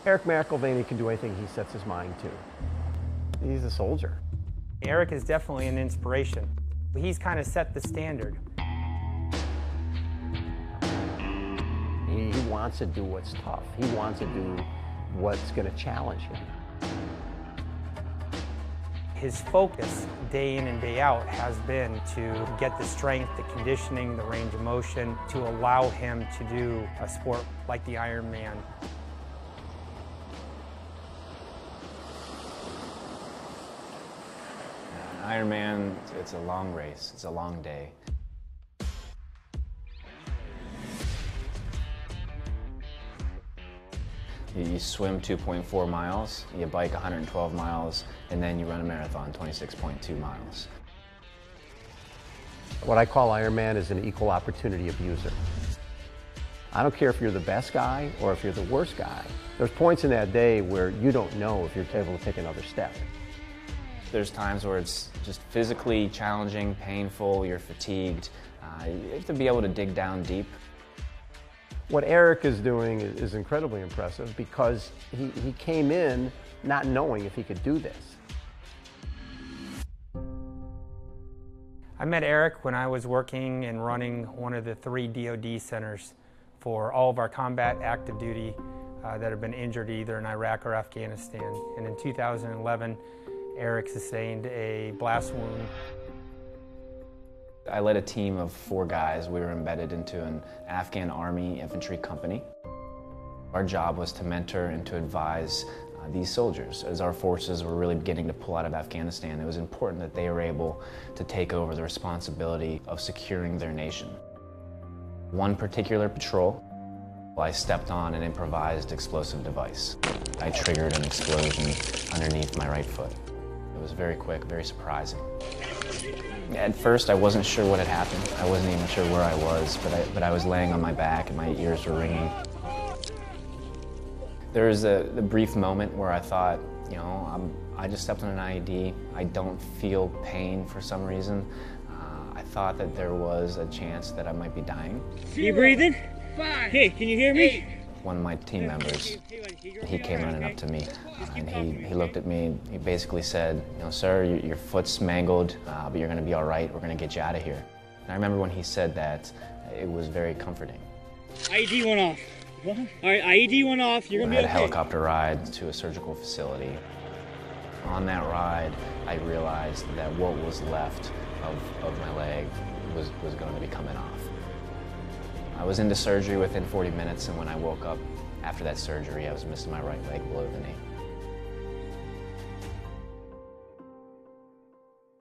Eric McElvenny can do anything he sets his mind to. He's a soldier. Eric is definitely an inspiration. He's kind of set the standard. He wants to do what's tough. He wants to do what's going to challenge him. His focus, day in and day out, has been to get the strength, the conditioning, the range of motion to allow him to do a sport like the Ironman. Ironman, it's a long race, it's a long day. You swim 2.4 miles, you bike 112 miles, and then you run a marathon, 26.2 miles. What I call Ironman is an equal opportunity abuser. I don't care if you're the best guy or if you're the worst guy. There's points in that day where you don't know if you're able to take another step. There's times where it's just physically challenging, painful, you're fatigued. You have to be able to dig down deep. What Eric is doing is incredibly impressive because he came in not knowing if he could do this. I met Eric when I was working and running one of the 3 DoD centers for all of our combat active duty that have been injured either in Iraq or Afghanistan. And in 2011, Eric sustained a blast wound. I led a team of 4 guys. We were embedded into an Afghan Army infantry company. Our job was to mentor and to advise these soldiers. As our forces were really beginning to pull out of Afghanistan, it was important that they were able to take over the responsibility of securing their nation. One particular patrol, I stepped on an improvised explosive device. I triggered an explosion underneath my right foot. It was very quick, very surprising. At first, I wasn't sure what had happened. I wasn't even sure where I was, but I was laying on my back and my ears were ringing. There was a brief moment where I thought, you know, I just stepped on an IED. I don't feel pain for some reason. I thought that there was a chance that I might be dying. You breathing? 5. Hey, can you hear me? One of my team members, he came running up to me and he looked at me. He basically said, you know, sir, your foot's mangled, but you're going to be all right. We're going to get you out of here. And I remember when he said that, it was very comforting. IED went off. What? All right, IED went off. You're going to be okay. I had a helicopter ride to a surgical facility. On that ride, I realized that what was left of my leg was going to be coming off. I was into surgery within 40 minutes, and when I woke up after that surgery, I was missing my right leg below the knee.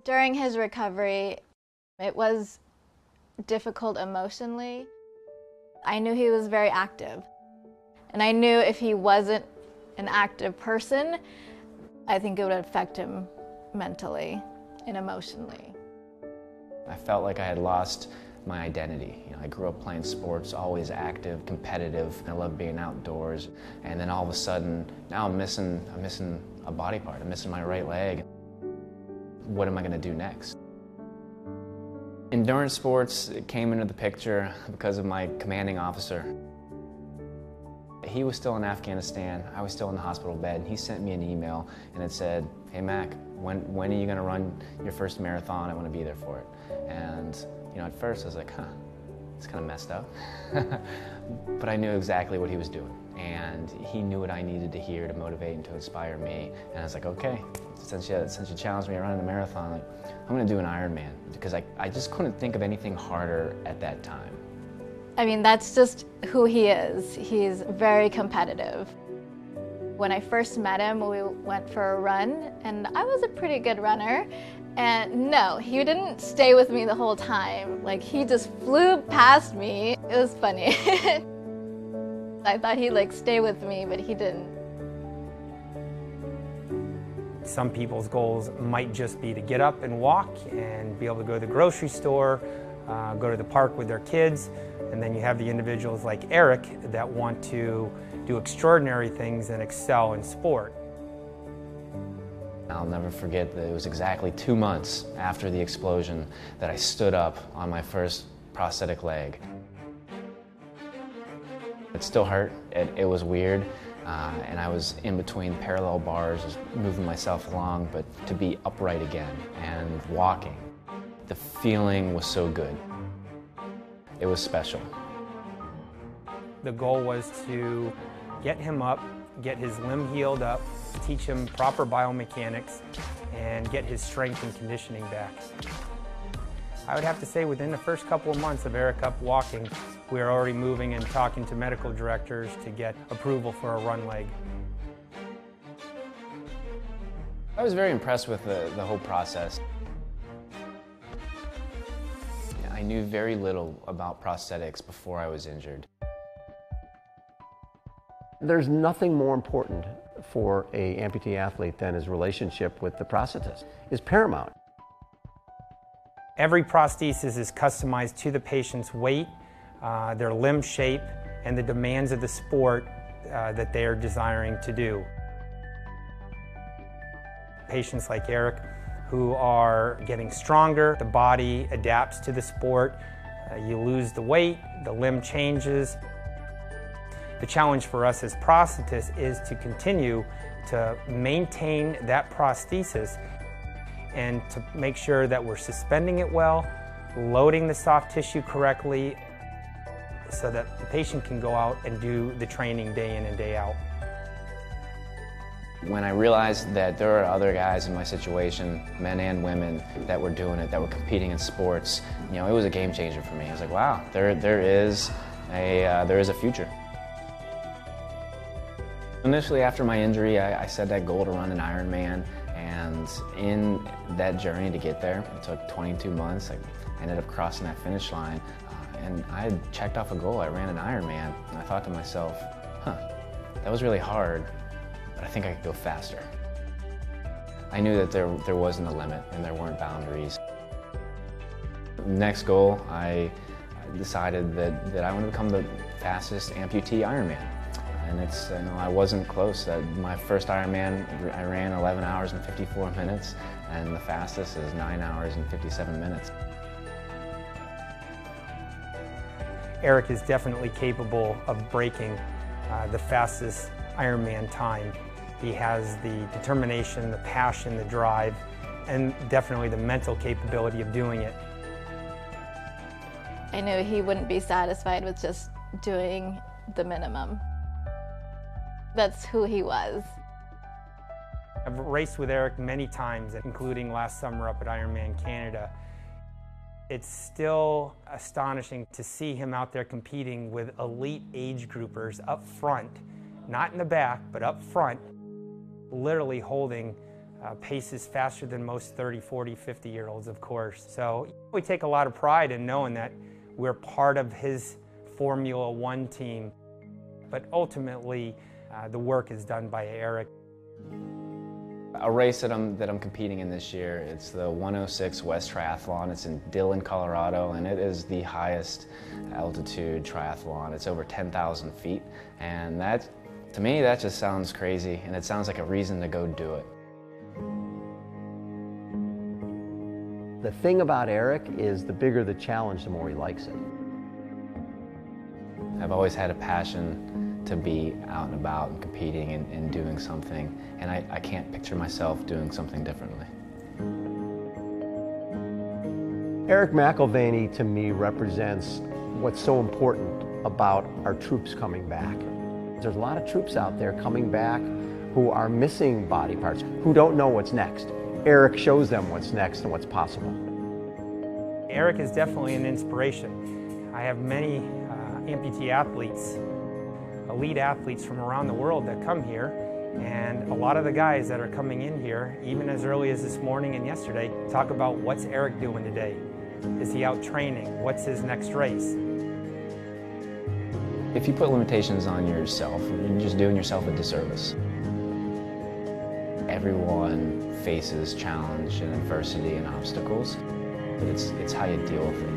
During his recovery, it was difficult emotionally. I knew he was very active, and I knew if he wasn't an active person, I think it would affect him mentally and emotionally. I felt like I had lost my identity. You know, I grew up playing sports, always active, competitive. I loved being outdoors. And then all of a sudden, now I'm missing a body part. I'm missing my right leg. What am I going to do next? Endurance sports came into the picture because of my commanding officer. He was still in Afghanistan. I was still in the hospital bed. He sent me an email and it said, "Hey Mac, when are you going to run your first marathon? I want to be there for it." And you know, at first I was like, it's kind of messed up. But I knew exactly what he was doing. And he knew what I needed to hear to motivate and to inspire me. And I was like, okay, since you challenged me to run a marathon, like, I'm going to do an Ironman. Because I just couldn't think of anything harder at that time. I mean, that's just who he is. He's very competitive. When I first met him, we went for a run, and I was a pretty good runner. And no, he didn't stay with me the whole time. Like, he just flew past me. It was funny. I thought he'd like stay with me, but he didn't. Some people's goals might just be to get up and walk and be able to go to the grocery store, go to the park with their kids. And then you have the individuals like Eric that want to do extraordinary things and excel in sport. I'll never forget that it was exactly 2 months after the explosion that I stood up on my first prosthetic leg. It still hurt. It was weird. and I was in between parallel bars, just moving myself along, but to be upright again and walking, the feeling was so good. It was special. The goal was to get him up, get his limb healed up, teach him proper biomechanics, and get his strength and conditioning back. I would have to say within the first couple of months of Eric up walking, we were already moving and talking to medical directors to get approval for a run leg. I was very impressed with the whole process. I knew very little about prosthetics before I was injured. There's nothing more important for an amputee athlete than his relationship with the prosthetist. It's paramount. Every prosthesis is customized to the patient's weight, their limb shape, and the demands of the sport that they are desiring to do. Patients like Eric who are getting stronger, the body adapts to the sport, you lose the weight, the limb changes. The challenge for us as prosthetists is to continue to maintain that prosthesis and to make sure that we're suspending it well, loading the soft tissue correctly so that the patient can go out and do the training day in and day out. When I realized that there are other guys in my situation, men and women, that were doing it, that were competing in sports, you know, it was a game changer for me. I was like, wow, there is a future. Initially, after my injury, I set that goal to run an Ironman, and in that journey to get there, it took 22 months. I ended up crossing that finish line, and I had checked off a goal. I ran an Ironman, and I thought to myself, that was really hard, but I think I could go faster. I knew that there wasn't a limit and there weren't boundaries. Next goal, I decided that I want to become the fastest amputee Ironman. And it's, you know, I wasn't close. My first Ironman, I ran 11 hours and 54 minutes, and the fastest is 9 hours and 57 minutes. Eric is definitely capable of breaking the fastest Ironman time. He has the determination, the passion, the drive, and definitely the mental capability of doing it. I knew he wouldn't be satisfied with just doing the minimum. That's who he was. I've raced with Eric many times, including last summer up at Ironman Canada. It's still astonishing to see him out there competing with elite age groupers up front, not in the back, but up front, literally holding paces faster than most 30, 40, 50-year-olds, of course. So we take a lot of pride in knowing that we're part of his Formula One team, but ultimately, the work is done by Eric. A race that I'm competing in this year, it's the 106 West Triathlon. It's in Dillon, Colorado, and it is the highest altitude triathlon. It's over 10,000 feet, and that, to me, that just sounds crazy, and it sounds like a reason to go do it. The thing about Eric is the bigger the challenge, the more he likes it. I've always had a passion to be out and about and competing and doing something, and I can't picture myself doing something differently. Eric McElvenny, to me, represents what's so important about our troops coming back. There's a lot of troops out there coming back who are missing body parts, who don't know what's next. Eric shows them what's next and what's possible. Eric is definitely an inspiration. I have many amputee athletes, elite athletes from around the world that come here, and a lot of the guys that are coming in here, even as early as this morning and yesterday, talk about what's Eric doing today. Is he out training? What's his next race? If you put limitations on yourself, you're just doing yourself a disservice. Everyone faces challenge and adversity and obstacles, but it's how you deal with it.